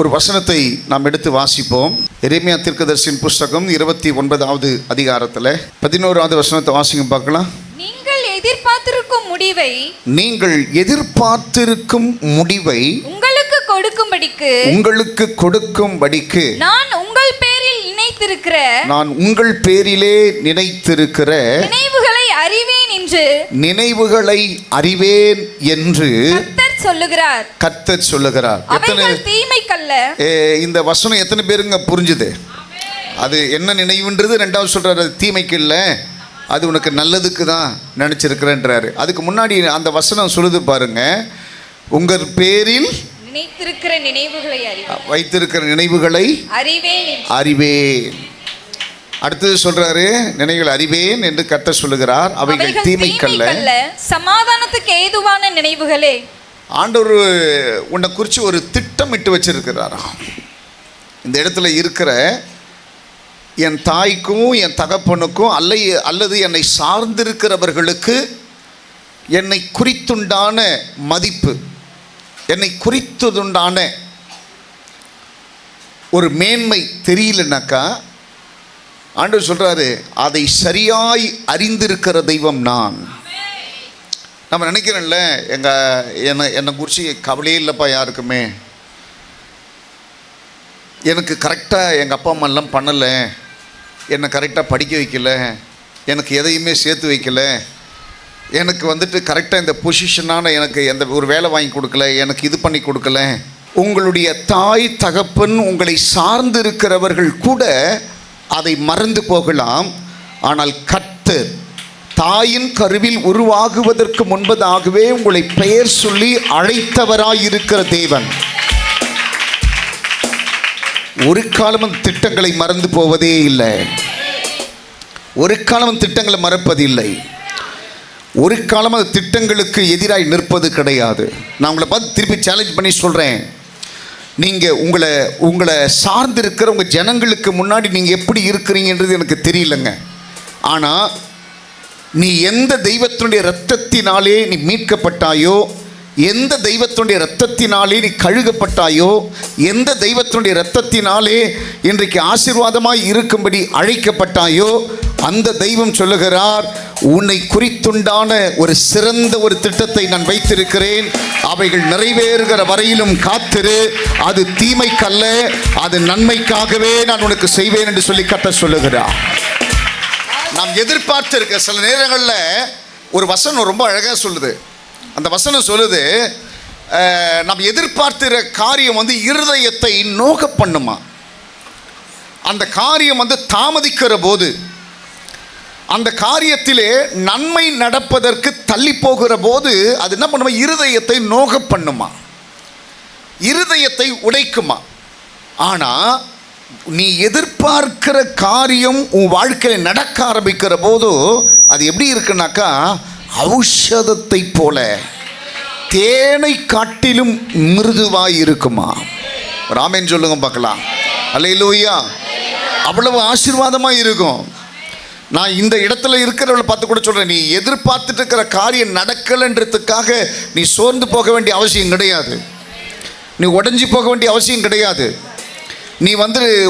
ஒரு வசனத்தை நாம் எடுத்து வாசிப்போம். எரேமியா தீர்க்கதரிசியின் புஸ்தகம் 29வது அதிகாரத்தில் 11வது வசனத்தை வாசிங்க பார்க்கலாம். நீங்கள் எதிர்பார்த்திருக்கும் முடிவை உங்களுக்கு கொடுக்கும்படிக்கு நான் உங்கள் பேரிலே நினைத்திருக்கிற நினைவுகளை அறிவேன் என்று கர்த்தர் சொல்லுகிறார். இந்த வசனம் எத்தனை பேருங்க புரிஞ்சுது? அது என்ன நினைவுன்றது ரெண்டாவது சொல்றாரு. அது தீமைக்கு இல்லை, அது உனக்கு நல்லதுக்கு தான் நினைச்சிருக்கிறேன்றாரு. அதுக்கு முன்னாடி அந்த வசனம் சொல்லுது பாருங்க, உங்கள் பேரில் வைத்திருக்கிற நினைவுகளை அறிவேன். அடுத்தது சொல்றாரு, நினைவுகள் அறிவேன் என்று கர்த்தர் சொல்லுகிறார். அவைகள் தீமைக்கல்ல, சமாதானத்துக்கு ஏதுவான நினைவுகளே. ஆண்டவர் உன்னை குறித்து ஒரு திட்டமிட்டு வச்சிருக்கிறாராம். இந்த இடத்துல இருக்கிற என் தாய்க்கும் என் தகப்பனுக்கும் அல்லது என்னை சார்ந்திருக்கிறவர்களுக்கு என்னை குறித்துண்டான மதிப்பு, என்னை குறித்ததுண்டான ஒரு மேன்மை தெரியலனாக்கா ஆண்டவர் சொல்கிறாரு, அதை சரியாய் அறிந்திருக்கிற தெய்வம் நான். நம்ம நினைக்கிறேன்ல, என்னை குறித்து கவலையே இல்லைப்பா யாருக்குமே, எனக்கு கரெக்டாக எங்கள் அப்பா அம்மாலாம் பண்ணலை, என்னை கரெக்டாக படிக்க வைக்கலை, எனக்கு எதையுமே சேர்த்து வைக்கலை, எனக்கு கரெக்டாக இந்த பொசிஷனான எனக்கு எந்த ஒரு வேலை வாங்கி கொடுக்கல, எனக்கு இது பண்ணி கொடுக்கல. உங்களுடைய தாய் தகப்பன் உங்களை சார்ந்திருக்கிறவர்கள் கூட அதை மறந்து போகலாம். ஆனால் கர்த்தர் தாயின் கருவில் உருவாகுவதற்கு முன்பதாகவே உங்களை பெயர் சொல்லி அழைத்தவராயிருக்கிற தேவன் ஒரு காலமும் திட்டங்களை மறந்து போவதே இல்லை. ஒரு காலமும் திட்டங்களை மறப்பதில்லை. ஒரு காலம் அந்த திட்டங்களுக்கு எதிராக நிற்பது கிடையாது. நான் உங்களை பார்த்து திருப்பி சேலஞ்ச் பண்ணி சொல்கிறேன், நீங்கள் உங்களை சார்ந்திருக்கிற உங்கள் ஜனங்களுக்கு முன்னாடி நீங்கள் எப்படி இருக்கிறீங்கன்றது எனக்கு தெரியலங்க. ஆனால் நீ எந்த தெய்வத்தினுடைய இரத்தத்தினாலே நீ மீட்கப்பட்டாயோ, எந்த தெய்வத்தினுடைய இரத்தத்தினாலே நீ கழுகப்பட்டாயோ, எந்த தெய்வத்தினுடைய இரத்தத்தினாலே இன்றைக்கு ஆசீர்வாதமாய் இருக்கும்படி அழைக்கப்பட்டாயோ, அந்த தெய்வம் சொல்லுகிறார், உன்னை குறித்துண்டான ஒரு சிறந்த ஒரு திட்டத்தை நான் வைத்திருக்கிறேன். அவைகள் நிறைவேறுகிற வரையிலும் காத்திரு. அது தீமைக்கல்ல, அது நன்மைக்காகவே நான் உனக்கு செய்வேன் என்று சொல்லி கர்த்தர் சொல்லுகிறார். நாம் எதிர்பார்த்து இருக்க சில நேரங்களில் ஒரு வசனம் ரொம்ப அழகாக சொல்லுது. அந்த வசனம் சொல்லுது, நாம் எதிர்பார்த்துற காரியம் இருதயத்தை நோக பண்ணுமா. அந்த காரியம் தாமதிக்கிற போது, அந்த காரியத்திலே நன்மை நடப்பதற்கு தள்ளி போகிற போது அது என்ன பண்ணுமா, இருதயத்தை நோக பண்ணுமா, இருதயத்தை உடைக்குமா. ஆனால் நீ எதிர்பார்க்கிற காரியம் உன் வாழ்க்கையில் நடக்க ஆரம்பிக்கிற போது அது எப்படி இருக்குனாக்கா, ஔஷதத்தை போல தேனை காட்டிலும் மிருதுவாய் இருக்குமா. ராமேன் சொல்லுங்க பார்க்கலாம். அல்லேலூயா. அவ்வளவு ஆசீர்வாதமாக இருக்கும். நான் இந்த இடத்துல இருக்கிறவளை பார்த்து கூட சொல்கிறேன், நீ எதிர்பார்த்துட்டு இருக்கிற காரியம் நடக்கலைன்றதுக்காக நீ சோர்ந்து போக வேண்டிய அவசியம் கிடையாது. நீ உடஞ்சி போக வேண்டிய அவசியம் கிடையாது. நீ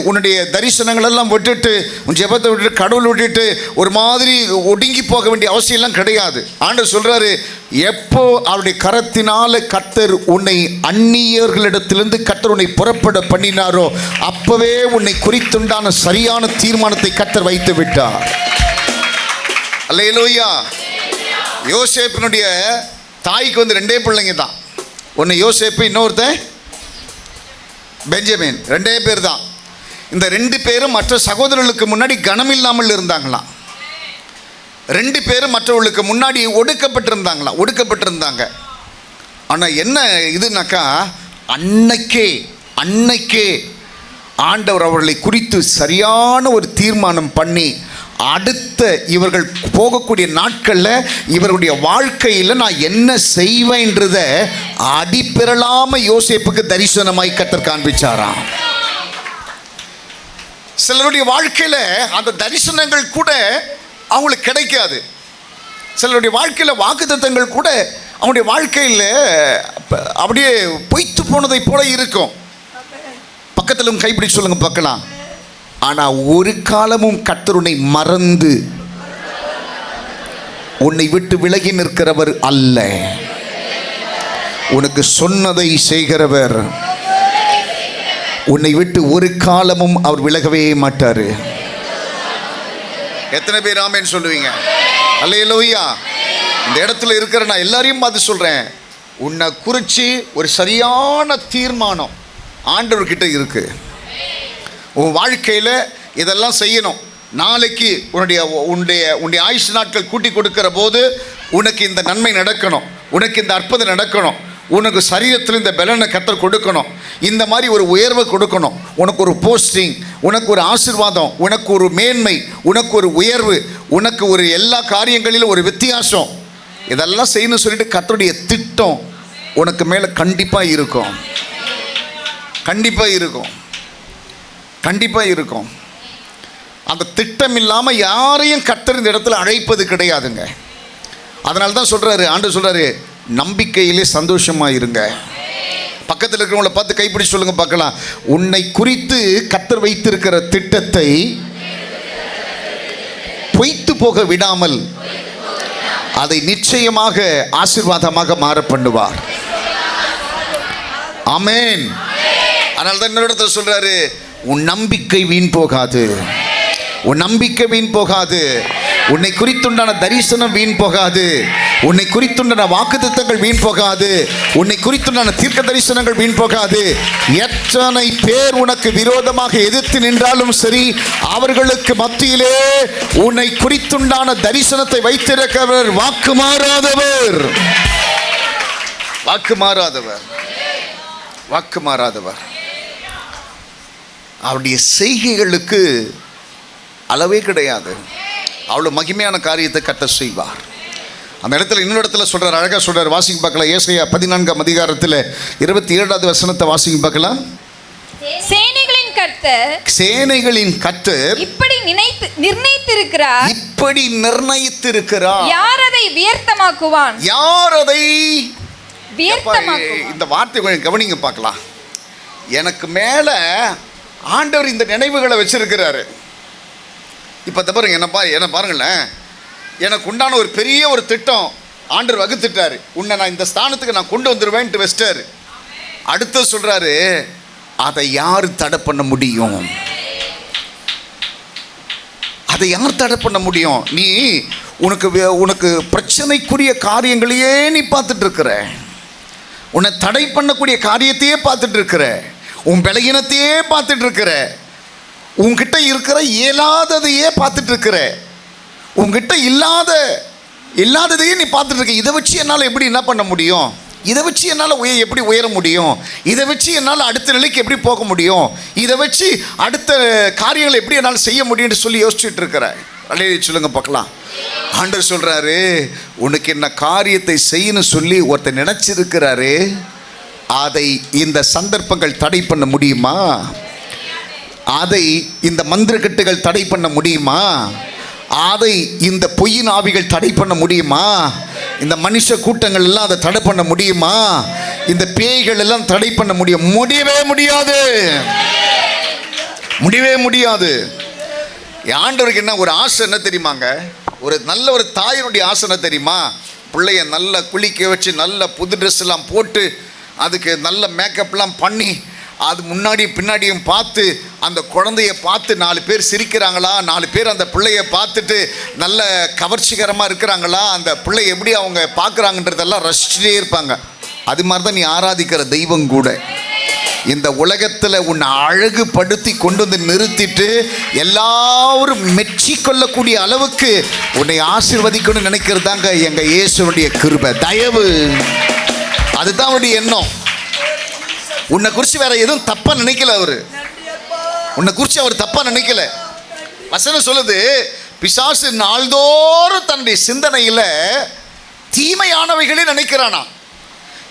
உன்னுடைய தரிசனங்களெல்லாம் விட்டுட்டு, உன் ஜெபத்தை விட்டுட்டு, கடவுளை விட்டுட்டு ஒரு மாதிரி ஒடுங்கி போக வேண்டிய அவசியம்லாம் கிடையாது. ஆண்டவர் சொல்கிறாரு, எப்போ அவருடைய கரத்தினால கர்த்தர் உன்னை அந்நியர்களிடத்திலிருந்து கர்த்தர் உன்னை புறப்பட பண்ணினாரோ அப்போவே உன்னை குறித்துண்டான சரியான தீர்மானத்தை கர்த்தர் வைத்து விட்டார். அல்லேலூயா. யோசேப்பினுடைய தாய்க்கு 2 பிள்ளைங்க தான். ஒன்று யோசேப்பு, இன்னொருத்தன் பெஞ்சமின். 2 பேர் தான். இந்த 2 பேரும் மற்ற சகோதரர்களுக்கு முன்னாடி கனமில்லாமல் இருந்தாங்களாம். 2 பேரும் மற்றவர்களுக்கு முன்னாடி ஒடுக்கப்பட்டிருந்தாங்க. ஆனால் என்ன இதுனாக்கா, அன்னைக்கே ஆண்டவர் அவர்களை குறித்து சரியான ஒரு தீர்மானம் பண்ணி, அடுத்த இவர்கள் போகக்கூடிய நாட்களில் இவருடைய வாழ்க்கையில் நான் என்ன செய்வேன்றத அடிப்பெறலாமல் யோசேப்புக்கு தரிசனமாய் கர்த்தர் காண்பிச்சாராம். சிலருடைய வாழ்க்கையில் அந்த தரிசனங்கள் கூட அவங்களுக்கு கிடைக்காது. சிலருடைய வாழ்க்கையில் வாக்குத்தத்தங்கள் கூட அவங்களுடைய வாழ்க்கையில் அப்படியே பொய்த்து போனதை போல இருக்கும். பக்கத்தில் கைப்பிடி சொல்லுங்க பார்க்கலாம். ஆனால் ஒரு காலமும் கர்த்தர் உன்னை மறந்து உன்னை விட்டு விலகி நிற்கிறவர் அல்ல. உனக்கு சொன்னதை செய்கிறவர். உன்னை விட்டு ஒரு காலமும் அவர் விலகவே மாட்டார். எத்தனை பேர் ஆமென் சொல்லுவீங்க? அல்லேலூயா. இந்த இடத்துல இருக்கிற நான் எல்லாரையும் பார்த்து சொல்கிறேன், உன்னை குறித்து ஒரு சரியான தீர்மானம் ஆண்டவர்கிட்ட இருக்கு. உன் வாழ்க்கையில் இதெல்லாம் செய்யணும். நாளைக்கு உன்னுடைய ஆயுஷ் நாட்கள் கூட்டி கொடுக்கிற போது உனக்கு இந்த நன்மை நடக்கணும், உனக்கு இந்த அற்புதம் நடக்கணும், உனக்கு சரீரத்தில் இந்த பலனை கர்த்தர் கொடுக்கணும், இந்த மாதிரி ஒரு உயர்வை கொடுக்கணும், உனக்கு ஒரு போஸ்டிங், உனக்கு ஒரு ஆசீர்வாதம், உனக்கு ஒரு மேன்மை, உனக்கு ஒரு உயர்வு, உனக்கு ஒரு எல்லா காரியங்களிலும் ஒரு வித்தியாசம், இதெல்லாம் செய்யணும்னு சொல்லிட்டு கர்த்தருடைய திட்டம் உனக்கு மேலே கண்டிப்பாக இருக்கும். கண்டிப்பாக இருக்கும். கண்டிப்பாக இருக்கும். அந்த திட்டம் இல்லாமல் யாரையும் கர்த்தர் இந்த இடத்துல அழைப்பது கிடையாதுங்க. அதனால தான் சொல்கிறாரு, ஆண்டவர் சொல்கிறாரு, நம்பிக்கையிலே சந்தோஷமாக இருங்க. பக்கத்தில் இருக்கிறவங்கள பார்த்து கைப்பிடி சொல்லுங்க பார்க்கலாம். உன்னை குறித்து கர்த்தர் வைத்திருக்கிற திட்டத்தை பொய்த்து போக விடாமல் அதை நிச்சயமாக ஆசீர்வாதமாக மாற பண்ணுவார். ஆமென். அதனால தான் இன்னொரு இடத்துல சொல்றாரு, உன் நம்பிக்கை வீண் போகாது, உன் நம்பிக்கை வீண் போகாது, உன்னை குறித்துண்டான தரிசனம் வீண் போகாது, உன்னை குறித்துண்டான வாக்குத்தத்தங்கள் வீண் போகாது, உன்னை குறித்துண்டான தீர்க்க தரிசனங்கள் வீண் போகாது. எத்தனை பேர் உனக்கு விரோதமாக எதிர்த்து நின்றாலும் சரி, அவர்களுக்கு மத்தியிலே உன்னை குறித்துண்டான தரிசனத்தை வைத்திருக்கிறவர் வாக்கு மாறாதவர். வாக்கு மாறாதவர். வாக்கு மாறாதவர். அவருடைய செய்கைகளுக்கு அளவே கிடையாது. அவ்வளோ மகிமையான காரியத்தை கர்த்தர் செய்வார். அந்த இடத்துல இன்னொரு இடத்துல சொல்கிறார், அழகாக சொல்கிறார். வாசிங்க பார்க்கலாம். ஏசாயா 14ஆம் அதிகாரத்தில் 27வது வசனத்தை வாசிங்க பார்க்கலாம். சேனைகளின் கர்த்தர், சேனைகளின் கர்த்தர் இப்படி நிர்ணயித்திருக்கிறார், இப்படி நிர்ணயித்திருக்கிறார். யார் அதை வியர்த்தமாக்குவான்? யார் அதை வியர்த்தமாக்குவான்? இந்த வார்த்தை கொஞ்சம் கவனிங்க பார்க்கலாம். எனக்கு மேலே ஆண்டவர் இந்த நினைவுகளை வச்சிருக்கிறாரு. இப்போ பாருங்க, என்ன பாருங்களேன், எனக்கு உண்டான ஒரு பெரிய ஒரு திட்டம் ஆண்டவர் வகுத்துட்டாரு. உன்னை நான் இந்த ஸ்தானத்துக்கு நான் கொண்டு வந்துடுவேன்ட்டு வச்சிட்டாரு. அடுத்து சொல்கிறாரு, அதை யார் தடை பண்ண முடியும்? அதை யார் தடை பண்ண முடியும்? நீ உனக்கு பிரச்சனைக்குரிய காரியங்களையே நீ பார்த்துட்டு இருக்கிற, உன்னை தடை பண்ணக்கூடிய காரியத்தையே பார்த்துட்டு இருக்கிற, உன் பலகீனத்தையே பார்த்துட்டு இருக்கிற, உன்கிட்ட இருக்கிற இயலாததையே பார்த்துட்டு இருக்கிற, உங்ககிட்ட இல்லாததையே நீ பார்த்துட்டு இருக்க. இதை வச்சு என்னால் எப்படி என்ன பண்ண முடியும்? இதை வச்சு என்னால் எப்படி உயர முடியும்? இதை வச்சு என்னால் அடுத்த நிலைக்கு எப்படி போக முடியும்? இதை வச்சு அடுத்த காரியங்களை எப்படி என்னால் செய்ய முடியும்னு சொல்லி யோசிச்சுட்டு இருக்கிற. அலையை சொல்லுங்க பார்க்கலாம். ஆண்டவர் சொல்கிறாரு, உனக்கு என்ன காரியத்தை செய்யணும் சொல்லி ஒருத்தர் நினச்சிருக்கிறாரு. அதை இந்த சந்தர்ப்பங்கள் தடை பண்ண முடியுமா? அதை இந்த மந்திரக்கட்டுகள் தடை பண்ண முடியுமா? அதை இந்த பொய்யின் ஆவிகள் தடை பண்ண முடியுமா? இந்த மனுஷ கூட்டங்கள் எல்லாம் அதை தடை பண்ண முடியுமா? இந்த பேய்கள் எல்லாம் தடை பண்ண முடியும்? முடியவே முடியாது. முடியவே முடியாது. ஆண்டவருக்கு என்ன ஒரு ஆசை என்ன தெரியுமாங்க? ஒரு நல்ல ஒரு தாயினுடைய ஆசை என்ன தெரியுமா? பிள்ளைய நல்லா குளிக்க வச்சு நல்ல புது ட்ரெஸ் எல்லாம் போட்டு அதுக்கு நல்ல மேக்கப்லாம் பண்ணி அது முன்னாடி பின்னாடியும் பார்த்து அந்த குழந்தைய பார்த்து 4 பேர் சிரிக்கிறாங்களா, 4 பேர் அந்த பிள்ளைய பார்த்துட்டு நல்ல கவர்ச்சிகரமாக இருக்கிறாங்களா, அந்த பிள்ளை எப்படி அவங்க பார்க்குறாங்கன்றதெல்லாம் ரசிச்சுட்டே இருப்பாங்க. அது மாதிரி தான் நீ ஆராதிக்கிற தெய்வம் கூட. இந்த உலகத்தில் உன்னை அழகுபடுத்தி கொண்டு வந்து நிறுத்திட்டு எல்லாரும் மெச்சி கொள்ளக்கூடிய அளவுக்கு உன்னை ஆசீர்வதிக்கணும்னு நினைக்கிறதாங்க எங்கள் இயேசுனுடைய கிருபை, தயவு. அதுதான் அவருடைய எண்ணம். உன்னை குறித்து வேற எதுவும் தப்பா நினைக்கல. அவரு உன்னை குறித்து அவர் தப்பா நினைக்கல. வசனம் சொல்லுது, பிசாசு நாள்தோறும் தன்னுடைய சிந்தனையில் தீமையானவைகளே நினைக்கிறானா.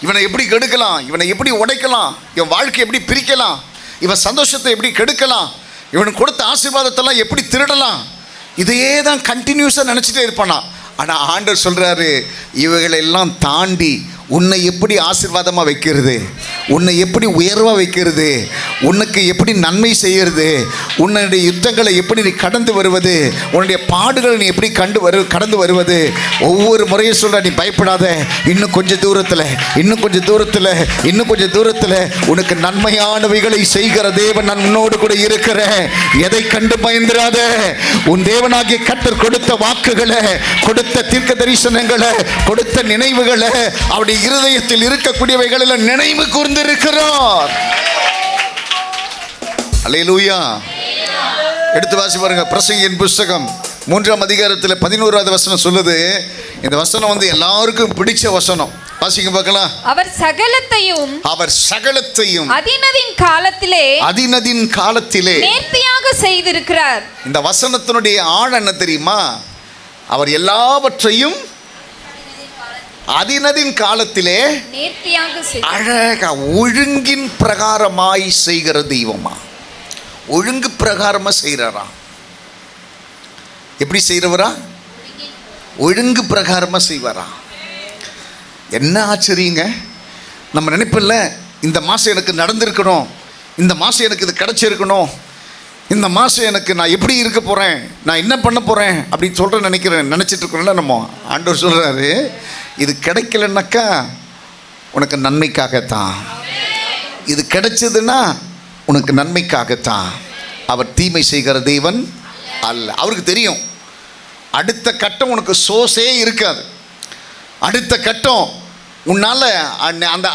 இவனை எப்படி கெடுக்கலாம், இவனை எப்படி உடைக்கலாம், இவன் வாழ்க்கை எப்படி பிரிக்கலாம், இவன் சந்தோஷத்தை எப்படி கெடுக்கலாம், இவனுக்கு கொடுத்த ஆசீர்வாதத்தெல்லாம் எப்படி திருடலாம், இதையே தான் கண்டினியூஸாக நினச்சிட்டே இருப்பானா. ஆனால் ஆண்டவர் சொல்கிறாரு, இவைகளெல்லாம் தாண்டி உன்னை எப்படி ஆசீர்வாதமாக வைக்கிறது, உன்னை எப்படி உயர்வாக வைக்கிறது, உனக்கு எப்படி நன்மை செய்கிறது, உன்னுடைய யுத்தங்களை எப்படி நீ கடந்து வருவது, உன்னுடைய பாடுகளை நீ எப்படி கடந்து வருவது. ஒவ்வொரு முறையும் சொல்கிற, நீ பயப்படாத, இன்னும் கொஞ்சம் தூரத்தில், இன்னும் கொஞ்சம் தூரத்தில், இன்னும் கொஞ்சம் தூரத்தில் உனக்கு நன்மையானவைகளை செய்கிற தேவன் நான் உன்னோடு கூட இருக்கிறேன். எதை கண்டு பயந்திராத. உன் தேவனாகிய கர்த்தர் கொடுத்த வாக்குகளை, கொடுத்த தீர்க்க தரிசனங்களை, கொடுத்த நினைவுகளை, அவருடைய இருதயத்தில் இருக்கக்கூடியவைகளில் நினைவு கூர்ந்திருக்கிறார். அல்லேலூயா. எடுத்து வாசி பாருங்க. பிரசங்கியின் புஸ்தகம் 3ஆம் அதிகாரத்தில் 11வது வசனம் சொல்லுது. இந்த வசனம் எல்லாருக்கும் பிடிச்ச வசனம். வாசிங்க பார்க்கலாம். அவர் சகலத்தையும் அதினதின் காலத்திலே நேர்த்தியாக செய்திருக்கிறார். இந்த வசனத்தினுடைய ஆழம் என்ன தெரியுமா? அவர் எல்லாவற்றையும் அதினதின் காலத்திலே அழகா ஒழுங்கின் பிரகாரமாய் செய்கிற தெய்வமா. ஒழுங்கு பிரகாரமா செய்யறா. எப்படி செய்யறவரா? ஒழுங்கு பிரகாரமா செய்வாரா. என்ன ஆச்சரியங்க. நம்ம நினைப்பில்ல, இந்த மாதம் எனக்கு நடந்திருக்கணும், இந்த மாதம் எனக்கு இது கிடச்சிருக்கணும், இந்த மாதம் எனக்கு நான் எப்படி இருக்க போகிறேன், நான் என்ன பண்ண போகிறேன் அப்படின்னு நினச்சிட்டு இருக்கோம்ல. நம்ம ஆண்டவர் சொல்கிறாரு, இது கிடைக்கலன்னாக்கா உனக்கு நன்மைக்காகத்தான். இது கிடைச்சதுன்னா உனக்கு நன்மைக்காகத்தான். அவர் தீமை செய்கிற தேவன் அல்ல. அவருக்கு தெரியும் அடுத்த கட்டம் உனக்கு சோர்ஸே இருக்காது. அடுத்த கட்டம் உன்னால் அந்த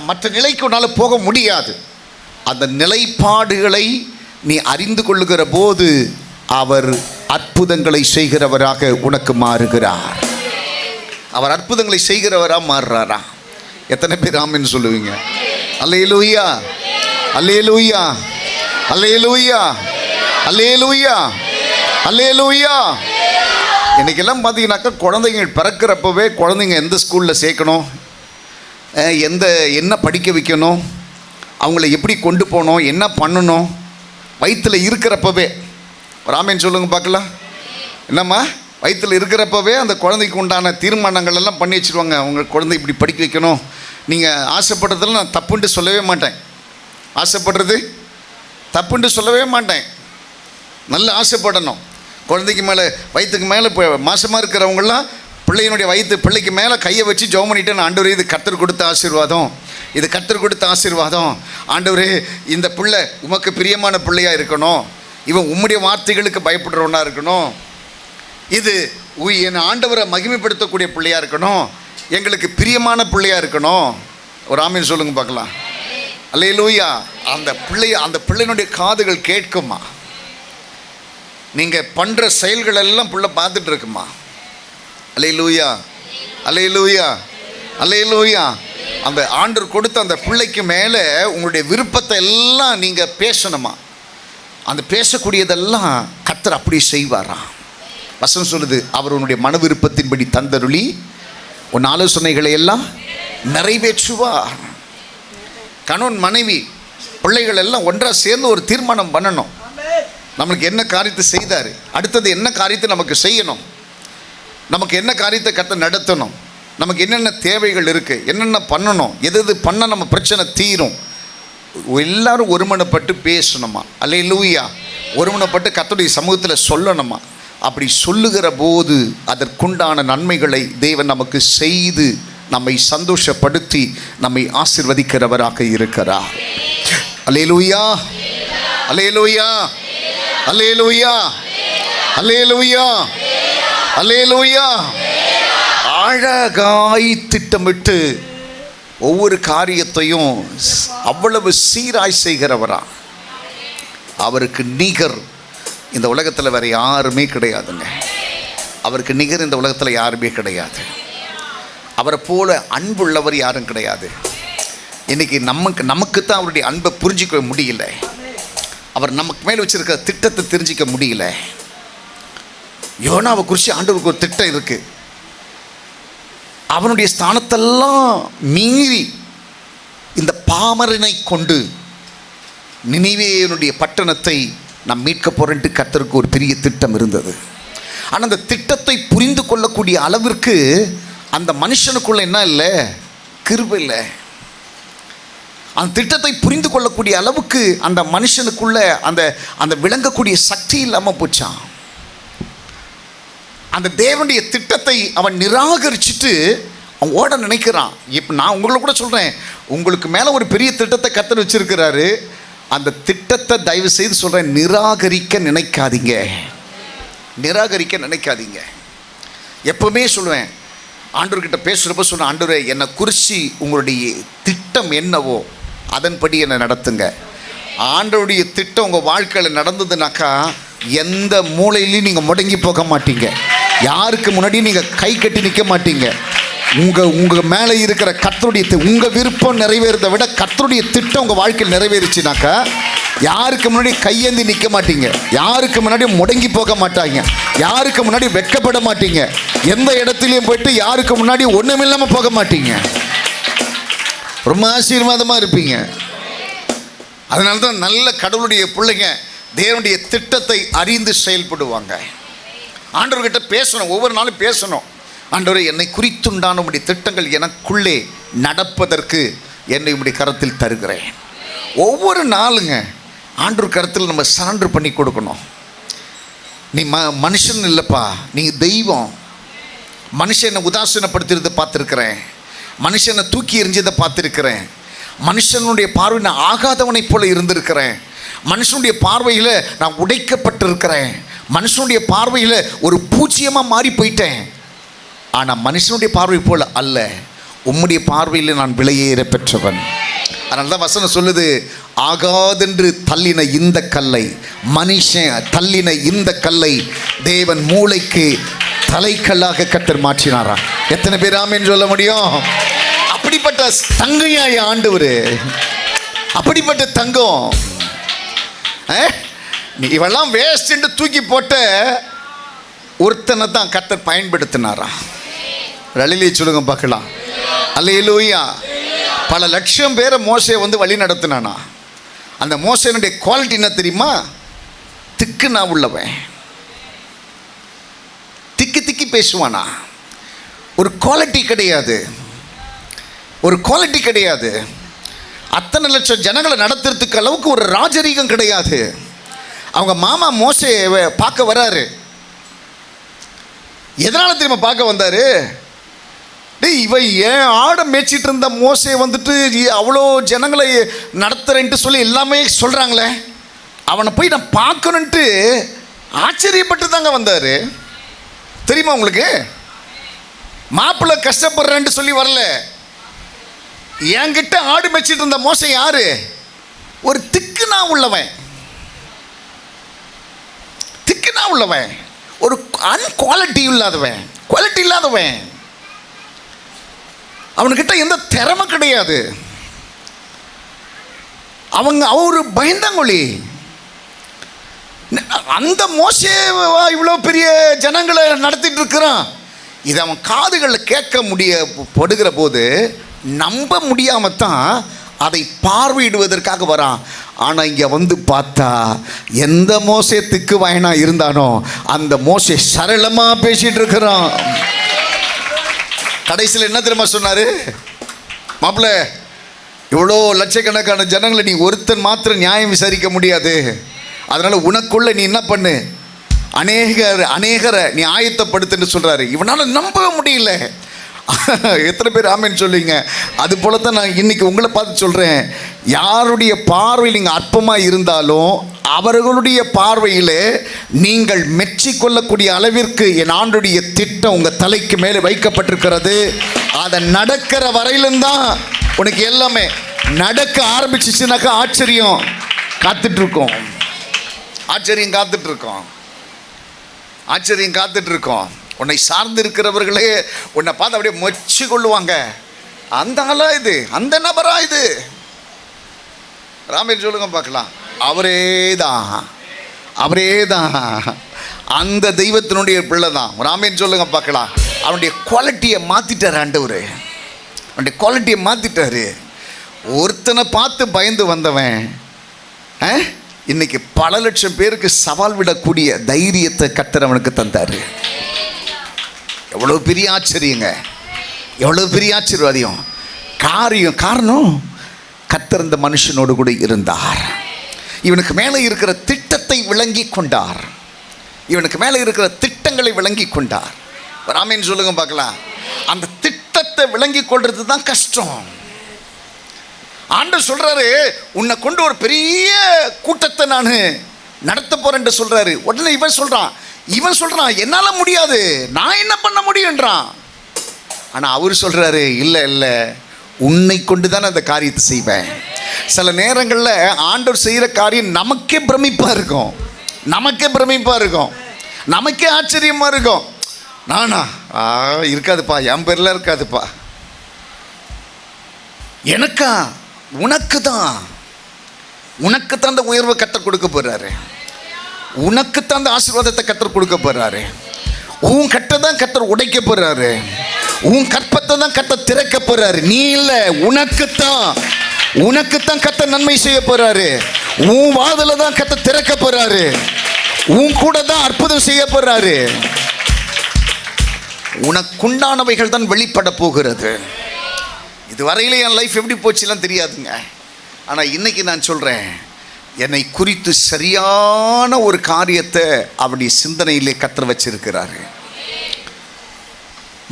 மற்ற நிலைக்கு உன்னால் போக முடியாது. அந்த நிலைப்பாடுகளை நீ அறிந்து கொள்ளுகிற போது அவர் அற்புதங்களை செய்கிறவராக உனக்கு மாறுகிறார். அவர் அற்புதங்களை செய்கிறவராக மாறுறாரா? எத்தனை பேர் ஆமென் சொல்லுவீங்க? அல்லேலூயா, அல்லேலூயா, அல்லேலூயா, அல்லேலூயா, அல்லேலூயா. இன்றைக்கெல்லாம் பார்த்தீங்கன்னாக்கா குழந்தைங்க பிறக்கிறப்பவே குழந்தைங்க எந்த ஸ்கூலில் சேர்க்கணும், என்ன படிக்க வைக்கணும், அவங்கள எப்படி கொண்டு போகணும், என்ன பண்ணணும், வயிற்றில் இருக்கிறப்பவே. ஒரு ஆமென் சொல்லுங்க பார்க்கலாம். என்னம்மா? வயிற்றில் இருக்கிறப்பவே அந்த குழந்தைக்கு உண்டான தீர்மானங்கள் எல்லாம் பண்ணி வச்சுருவாங்க. அவங்க குழந்தை இப்படி படிக்க வைக்கணும். நீங்கள் ஆசைப்படுறதுல நான் தப்புன்ட்டு சொல்லவே மாட்டேன். ஆசைப்படுறது தப்புன்ட்டு சொல்லவே மாட்டேன். நல்ல ஆசைப்படணும். குழந்தைக்கு மேலே, வயிற்றுக்கு மேலே இப்போ மாசமாக இருக்கிறவங்களாம் பிள்ளையினுடைய பிள்ளைக்கு மேலே கையை வச்சு ஜெபம் பண்ணிட்டு, நான் ஆண்டவரே இது கர்த்தர் கொடுத்த ஆசீர்வாதம், இது கர்த்தர் கொடுத்த ஆசீர்வாதம், ஆண்டவரே இந்த பிள்ளை உமக்கு பிரியமான பிள்ளையாக இருக்கணும், இவன் உம்முடைய வார்த்தைகளுக்கு பயப்படுறவனாக இருக்கணும், இது என் ஆண்டவரை மகிமைப்படுத்தக்கூடிய பிள்ளையாக இருக்கணும், எங்களுக்கு பிரியமான பிள்ளையாக இருக்கணும். ஒரு ஆமீன் சொல்லுங்க பார்க்கலாம். அல்லேலூயா. அந்த பிள்ளையினுடைய காதுகள் கேட்குமா? நீங்கள் பண்ணுற செயல்கள் எல்லாம் பிள்ளை பார்த்துட்டு இருக்குமா? அல்லேலூயா, அல்லேலூயா, அல்லேலூயா. அந்த ஆண்டவர் கொடுத்த அந்த பிள்ளைக்கு மேலே உங்களுடைய விருப்பத்தை எல்லாம் நீங்கள் பேசணுமா? அந்த பேசக்கூடியதெல்லாம் கர்த்தர் அப்படி செய்வாராம். வசனம் சொல்லுது, அவர் உன்னுடைய மன விருப்பத்தின்படி தந்தருளி உன் ஆலோசனைகளை எல்லாம் நிறைவேற்றுவார். கணவன் மனைவி பிள்ளைகள் எல்லாம் ஒன்றாக சேர்ந்து ஒரு தீர்மானம் பண்ணணும். நம்மளுக்கு என்ன காரியத்தை செய்தார், அடுத்தது என்ன காரியத்தை நமக்கு செய்யணும், நமக்கு என்ன காரியத்தை கர்த்தர் நடத்தணும், நமக்கு என்னென்ன தேவைகள் இருக்குது, என்னென்ன பண்ணணும், எது பண்ணால் நம்ம பிரச்சனை தீரும். எல்லாரும் ஒருமனப்பட்டு பேசணுமா? அல்லேலூயா. ஒருமனப்பட்டு கர்த்தருடைய சமூகத்தில் சொல்லணுமா? அப்படி சொல்லுகிற போது அதற்குண்டான நன்மைகளை தேவன் நமக்கு செய்து நம்மை சந்தோஷப்படுத்தி நம்மை ஆசீர்வதிக்கிறவராக இருக்கிறார். அல்லேலூயா, அல்லேலூயா, அல்லேலூயா, அல்லேலூயா, அல்லேலூயா. அழகாய் திட்டமிட்டு ஒவ்வொரு காரியத்தையும் அவ்வளவு சீராய் செய்கிறவரா. அவருக்கு நிகர் இந்த உலகத்தில் வேறு யாருமே கிடையாதுங்க. அவருக்கு நிகர் இந்த உலகத்தில் யாருமே கிடையாது. அவரை போல அன்புள்ளவர் யாரும் கிடையாது. இன்றைக்கி நமக்கு தான் அவருடைய அன்பை புரிஞ்சிக்க முடியல. அவர் நமக்கு மேலே வச்சுருக்க திட்டத்தை தெரிஞ்சிக்க முடியல. யோனாவை குறித்து ஆண்டவருக்கு ஒரு திட்டம் இருக்குது. அவனுடைய ஸ்தானத்தெல்லாம் மீறி இந்த பாமரனை கொண்டு நினிவேயனுடைய பட்டணத்தை நாம் மீட்க போகிறேன்ட்டு கர்த்தருக்கு ஒரு பெரிய திட்டம் இருந்தது. ஆனால் அந்த திட்டத்தை புரிந்து கொள்ளக்கூடிய அளவிற்கு அந்த மனுஷனுக்குள்ள என்ன இல்லை? கிருபை இல்லை. அந்த திட்டத்தை புரிந்து கொள்ளக்கூடிய அளவுக்கு அந்த மனுஷனுக்குள்ள அந்த அந்த விளங்கக்கூடிய சக்தி இல்லாமல் போச்சான். அந்த தேவனுடைய திட்டத்தை அவன் நிராகரிச்சுட்டு அவன் ஓட நினைக்கிறான். இப்போ நான் உங்களை கூட சொல்கிறேன், உங்களுக்கு மேலே ஒரு பெரிய திட்டத்தை கர்த்தர் வச்சிருக்கிறாரு. அந்த திட்டத்தை தயவு செய்து சொல்கிறேன், நிராகரிக்க நினைக்காதீங்க. நிராகரிக்க நினைக்காதீங்க. எப்பவுமே சொல்லுவேன், ஆண்டவர்கிட்ட பேசுகிறப்ப சொல்லுவேன், ஆண்டவரே என்னை குறித்து உங்களுடைய திட்டம் என்னவோ அதன்படி என்னை நடத்துங்க. ஆண்டவருடைய திட்டம் உங்கள் வாழ்க்கையில் நடந்ததுனாக்கா எந்த மூலையிலையும் நீங்கள் முடங்கி போக மாட்டீங்க. யாருக்கு முன்னாடி நீங்கள் கை கட்டி நிற்க மாட்டீங்க. உங்கள் மேலே இருக்கிற கர்த்தருடைய உங்கள் விருப்பம் நிறைவேறதை விட கர்த்தருடைய திட்டம் உங்கள் வாழ்க்கையில் நிறைவேறிச்சுனாக்கா யாருக்கு முன்னாடி கையேந்தி நிற்க மாட்டீங்க. யாருக்கு முன்னாடி முடங்கி போக மாட்டாங்க. யாருக்கு முன்னாடி வெட்கப்பட மாட்டீங்க. எந்த இடத்துலையும் போயிட்டு யாருக்கு முன்னாடி ஒன்றுமில்லாமல் போக மாட்டீங்க. ரொம்ப ஆசீர்வாதமாக இருப்பீங்க. அதனால தான் நல்ல கடவுளுடைய பிள்ளைங்க தேவனுடைய திட்டத்தை அறிந்து செயல்படுவாங்க. ஆண்டவர்கிட்ட பேசணும், ஒவ்வொரு நாளும் பேசணும். ஆண்டவரே என்னை குறித்துண்டான உம்முடைய திட்டங்கள் எனக்குள்ளே நடப்பதற்கு என்னை உம்முடைய கரத்தில் தருகிறேன். ஒவ்வொரு நாளுங்க ஆண்டவர் கரத்தில் நம்ம சரண்டர் பண்ணி கொடுக்கணும். நீ மனுஷன் இல்லைப்பா, நீ தெய்வம். மனுஷனை உதாசீனப்படுத்துறதை பார்த்துருக்கிறேன். மனுஷனை தூக்கி எறிஞ்சதை பார்த்துருக்கிறேன். மனுஷனுடைய பார்வை நான் ஆகாதவனை போல இருந்திருக்கிறேன். மனுஷனுடைய பார்வையில் நான் உடைக்கப்பட்டிருக்கிறேன். மனுஷனுடைய பார்வையில் ஒரு பூச்சியமாக மாறி போயிட்டேன். ஆனால் மனுஷனுடைய பார்வை போல அல்ல, உம்முடைய பார்வையில் நான் விலையேற பெற்றவன். அதனால தான் வசனம் சொல்லுது, ஆகாதென்று தள்ளின இந்த கல்லை, மனுஷன் தள்ளின இந்த கல்லை தேவன் மூளைக்கு தலைக்கல்லாக கர்த்தர் மாற்றினாரா? எத்தனை பேர் ஆமென் சொல்ல முடியும்? அப்படிப்பட்ட தங்கையாய் ஆண்டவர், அப்படிப்பட்ட தங்கம். நீ இவெல்லாம் வேஸ்ட் தூக்கி போட்ட ஒருத்தனை தான் கர்த்தர் பயன்படுத்தினாரா? ரலிலே சொல்லுங்க பார்க்கலாம். அல்லேலூயா. பல லட்சம் பேரை மோசே வழி நடத்தினானா. அந்த மோசேனுடைய குவாலிட்டி என்ன தெரியுமா? திக்கு நான் உள்ளவன். திக்கி திக்கி பேசுவானா. ஒரு குவாலிட்டி கிடையாது, ஒரு குவாலிட்டி கிடையாது. அத்தனை லட்சம் ஜனங்களை நடத்துறதுக்கு அளவுக்கு ஒரு ராஜரீகம் கிடையாது. அவங்க மாமா மோசே பார்க்க வராரு. எதனால தெரியுமா பார்க்க வந்தாரு? இவன் ஏன் ஆடை மேய்ச்சிட்டு இருந்த மோசே அவ்வளோ ஜனங்களை நடத்துறேன்ட்டு சொல்லி எல்லாமே சொல்கிறாங்களே, அவனை போய் நான் பார்க்கணுன்ட்டு ஆச்சரியப்பட்டு தாங்க வந்தார். தெரியுமா உங்களுக்கு? மாப்பிள்ளை கஷ்டப்படுறேன்ட்டு சொல்லி வரல. என்கிட்ட ஆடு மேய்ச்சிட்டு இருந்த மோசே யாரு? ஒரு திக்குனா உள்ளவன். திக்குனா உள்ளவன், ஒரு அன்குவாலிட்டி இல்லாதவன், குவாலிட்டி இல்லாதவன். அவனுக்கிட்ட எந்த திறமை கிடையாது. அவரு பயந்தாங்கொழி. அந்த மோசே இவ்வளோ பெரிய ஜனங்களை நடத்திட்டு இருக்கிறான். இது அவன் காதுகளில் கேட்க படுகிற போது நம்ப முடியாமல் தான் அதை பார்வையிடுவதற்காக வரான். ஆனால் இங்கே பார்த்தா எந்த மோசே திக்கு வாயினா இருந்தானோ அந்த மோசே சரளமாக பேசிகிட்டு இருக்கிறான். கடைசியில் என்ன தெரியுமா சொன்னார்? மாப்பிள்ள, இவ்வளோ லட்சக்கணக்கான ஜனங்களை நீ ஒருத்தன் மாத்திரம் நியாயம் விசாரிக்க முடியாது. அதனால் உனக்குள்ள நீ என்ன பண்ணு, அநேகரை நீ ஆயத்தப்படுத்துன்னு சொல்கிறாரு. இவனால் நம்ப முடியல. எத்தனை பேர் ஆமேன்னு சொல்லுவீங்க? அது போல தான் நான் இன்றைக்கி உங்களை பார்த்து சொல்கிறேன். யாருடைய பார்வையில் நீங்கள் அற்பமாக இருந்தாலும் அவர்களுடைய பார்வையில் நீங்கள் மெச்சிக்கொள்ளக்கூடிய அளவிற்கு என் ஆண்டுடைய திட்டம் உங்கள் தலைக்கு மேலே வைக்கப்பட்டிருக்கிறது. அதை நடக்கிற வரையிலும் தான் உனக்கு எல்லாமே. நடக்க ஆரம்பிச்சிச்சுனாக்கா ஆச்சரியம் காத்துட்ருக்கோம். ஆச்சரியம் காத்துட்ருக்கோம். ஆச்சரியம் காத்துட்ருக்கோம். உன்னை சார்ந்து இருக்கிறவர்களே உன்னை பார்த்து அப்படியே மொச்சு கொள்ளுவாங்க. அந்த ஆளா இது, அந்த நபரா இது? ராமேர் சொல்லுங்க பார்க்கலாம். அவரே தான், அவரே தான், அந்த தெய்வத்தினுடைய பிள்ளை தான். ராமேர் சொல்லுங்க பார்க்கலாம். அவனுடைய குவாலிட்டியை மாற்றிட்டார் ஆண்டவர். அவனுடைய குவாலிட்டியை மாற்றிட்டாரு. ஒருத்தனை பார்த்து பயந்து வந்தவன் இன்னைக்கு பல லட்சம் பேருக்கு சவால் விடக்கூடிய தைரியத்தை கர்த்தர் அவனுக்கு தந்தார். எவ்வளோ பெரிய ஆச்சரியங்க, எவ்வளோ பெரிய ஆச்சரியம். காரணம் கர்த்தர் இந்த மனுஷனோடு கூட இருந்தார். இவனுக்கு மேலே இருக்கிற திட்டத்தை விளங்கி கொண்டார். இவனுக்கு மேலே இருக்கிற திட்டங்களை விளங்கி கொண்டார். ராமேன்னு சொல்லுங்க பார்க்கலாம். அந்த திட்டத்தை விளங்கி கொள்றது தான் கஷ்டம். ஆண்டவர் சொல்றாரு, உன்னை கொண்டு ஒரு பெரிய கூட்டத்தை நான் நடத்த போறேன் சொல்றாரு. உடனே இவன் சொல்றான் என்னால முடியாது, நான் என்ன பண்ண முடியும்ன்றான். ஆனா அவர் சொல்றாரு, இல்லை உன்னை கொண்டு தான் அந்த காரியத்தை செய்வேன். சில நேரங்களில் ஆண்டவர் செய்கிற காரியம் நமக்கே பிரமிப்பாக இருக்கும், நமக்கே ஆச்சரியமாக இருக்கும். நானா இருக்காதுப்பா, என் பேரில் இருக்காதுப்பா. எனக்கா? உனக்கு தான் அந்த உயர்வை கர்த்தர் கொடுக்க போகிறாரு. உனக்கு தான் அந்த ஆசீர்வாதத்தை கர்த்தர் கொடுக்க போகிறாரு. உன் கட்டை தான் கர்த்தர் உடைக்க போகிறாரு. உன் கற்பத்தை தான் கர்த்தர் திறக்க போகிறாரு. நீ இல்லை, உனக்கு தான் கர்த்தர் நன்மை செய்ய போகிறாரு. உன் வாதில தான் கர்த்தர் திறக்க போகிறாரு. உன் கூட தான் அற்புதம் செய்ய போகிறாரு. உனக்குண்டானவைகள் தான் வெளிப்பட போகிறது. இதுவரையிலே என் லைஃப் எப்படி போச்சுலாம் தெரியாதுங்க. ஆனால் இன்னைக்கு நான் சொல்கிறேன், என்னை குறித்து சரியான ஒரு காரியத்தை அவருடைய சிந்தனையிலே கர்த்தர் வச்சிருக்கிறாரு.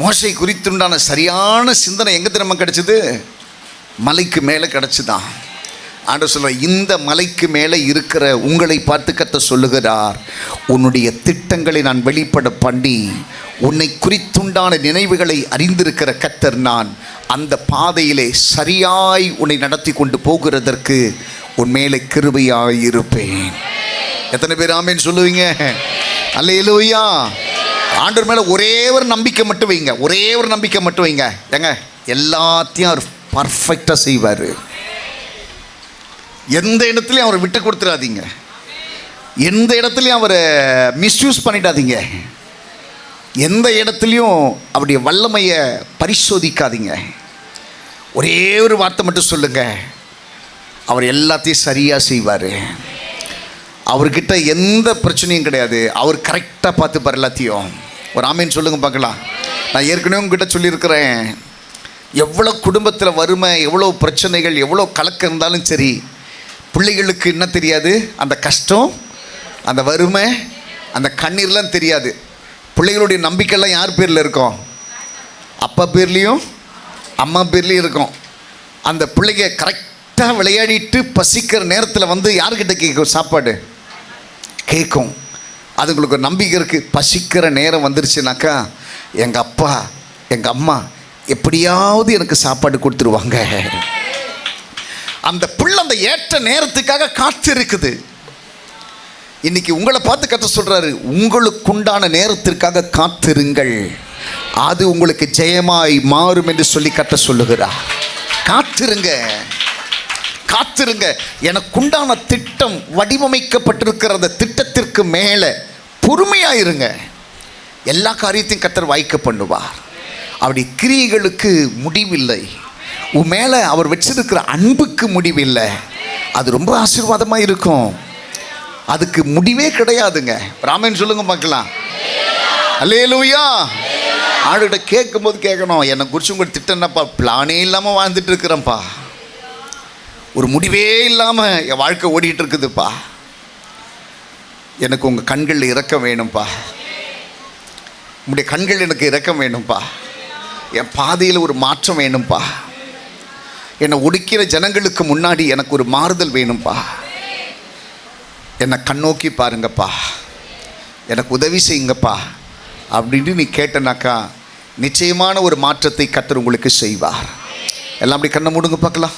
மோசை குறித்துண்டான சரியான சிந்தனை எங்கே திரும்ப கிடச்சிது? மலைக்கு மேலே கிடச்சிதான். ஆண்டவர் சொல்ற, இந்த மலைக்கு மேலே இருக்கிற உங்களை பார்த்து கர்த்தர் சொல்லுகிறார், உன்னுடைய திட்டங்களை நான் வெளிப்பட பண்ணி உன்னை குறித்துண்டான நினைவுகளை அறிந்திருக்கிற கர்த்தர் நான். அந்த பாதையிலே சரியாய் உன்னை நடத்தி கொண்டு போகிறதற்கு உன் மேலே கிருபையாய் இருப்பேன். எத்தனை பேர் ஆமேன்னு சொல்லுவீங்க? அல்லேலூயா. ஆண்டவர் மேலே ஒரே ஒரு நம்பிக்கை மட்டும் வைங்க. ஏங்க, எல்லாத்தையும் அவர் பர்ஃபெக்டாக செய்வார். எந்த இடத்துலையும் அவரை விட்டு கொடுத்துடாதீங்க. எந்த இடத்துலையும் அவரை மிஸ்யூஸ் பண்ணிடாதீங்க. எந்த இடத்துலையும் அவருடைய வல்லமையை பரிசோதிக்காதீங்க. ஒரே ஒரு வார்த்தை மட்டும் சொல்லுங்க, அவர் எல்லாத்தையும் சரியாக செய்வார். அவர்கிட்ட எந்த பிரச்சனையும் கிடையாது. அவர் கரெக்டாக பார்த்துப்பார் எல்லாத்தையும். ஒரு ஆமீன் சொல்லுங்க பார்க்கலாம். நான் ஏற்கனவே உங்ககிட்ட சொல்லியிருக்கிறேன், எவ்வளோ குடும்பத்தில் வறுமை, எவ்வளோ பிரச்சனைகள், எவ்வளோ கலக்கம் இருந்தாலும் சரி, பிள்ளைகளுக்கு என்ன தெரியாது? அந்த கஷ்டம், அந்த வறுமை, அந்த கண்ணீர்லாம் தெரியாது. பிள்ளைகளுடைய நம்பிக்கைலாம் யார் பேரில் இருக்கும்? அப்பா பேர்லேயும் அம்மா பேர்லேயும் இருக்கும். அந்த பிள்ளைங்க கரெக்டாக விளையாடிட்டு பசிக்கிற நேரத்தில் வந்து யார்கிட்ட கேட்கும்? சாப்பாடு கேட்கும். அதுங்களுக்கு ஒரு நம்பிக்கை இருக்குது. பசிக்கிற நேரம் வந்துருச்சுனாக்கா எங்கள் அப்பா எங்கள் அம்மா எப்படியாவது எனக்கு சாப்பாடு கொடுத்துருவாங்க. அந்த பிள்ளை அந்த ஏற்ற நேரத்துக்காக காத்து இருக்குது. இன்னைக்கு உங்களை பார்த்து கர்த்தர் சொல்றாரு, உங்களுக்குண்டான நேரத்திற்காக காத்திருங்கள், அது உங்களுக்கு ஜெயமாய் மாறும் என்று சொல்லி கர்த்தர் சொல்லுகிறார். காத்திருங்க. எனக்குண்டான திட்டம் வடிவமைக்கப்பட்டிருக்கிற அந்த திட்டத்திற்கு மேலே பொறுமையாயிருங்க. எல்லா காரியத்தையும் கர்த்தர் வாய்க்க பண்ணுவார். அவருடைய கிரியைகளுக்கு முடிவில்லை. உன் மேலே அவர் வச்சிருக்கிற அன்புக்கு முடிவில்லை. அது ரொம்ப ஆசீர்வாதமாக இருக்கும். அதுக்கு முடிவே கிடையாதுங்க. ராமன் சொல்லுங்க பார்க்கலாம். அல்லேலூயா. ஆளுகிட்ட கேட்கும்போது கேட்கணும், என்னை குறித்து உங்கள் திட்டம் என்னப்பா? பிளானே இல்லாமல் வாழ்ந்துட்டு இருக்கிறேன்ப்பா, ஒரு முடிவே இல்லாமல் என் வாழ்க்கை ஓடிட்டு இருக்குதுப்பா. எனக்கு உங்கள் கண்களில் இரக்கம் வேணும்ப்பா. உங்களுடைய கண்கள் எனக்கு இரக்கம் வேணும்ப்பா. என் பாதையில் ஒரு மாற்றம் வேணும்ப்பா. என்னை ஒடுக்கிற ஜனங்களுக்கு முன்னாடி எனக்கு ஒரு மாறுதல் வேணும்ப்பா. என்னை கண்ணோக்கி பாருங்கப்பா, எனக்கு உதவி செய்யுங்கப்பா அப்படின்னு நீ கேட்டனாக்கா நிச்சயமான ஒரு மாற்றத்தை கர்த்தர் உங்களுக்கு செய்வார். எல்லாம் அப்படி கண்ணை மூடுங்க பார்க்கலாம்.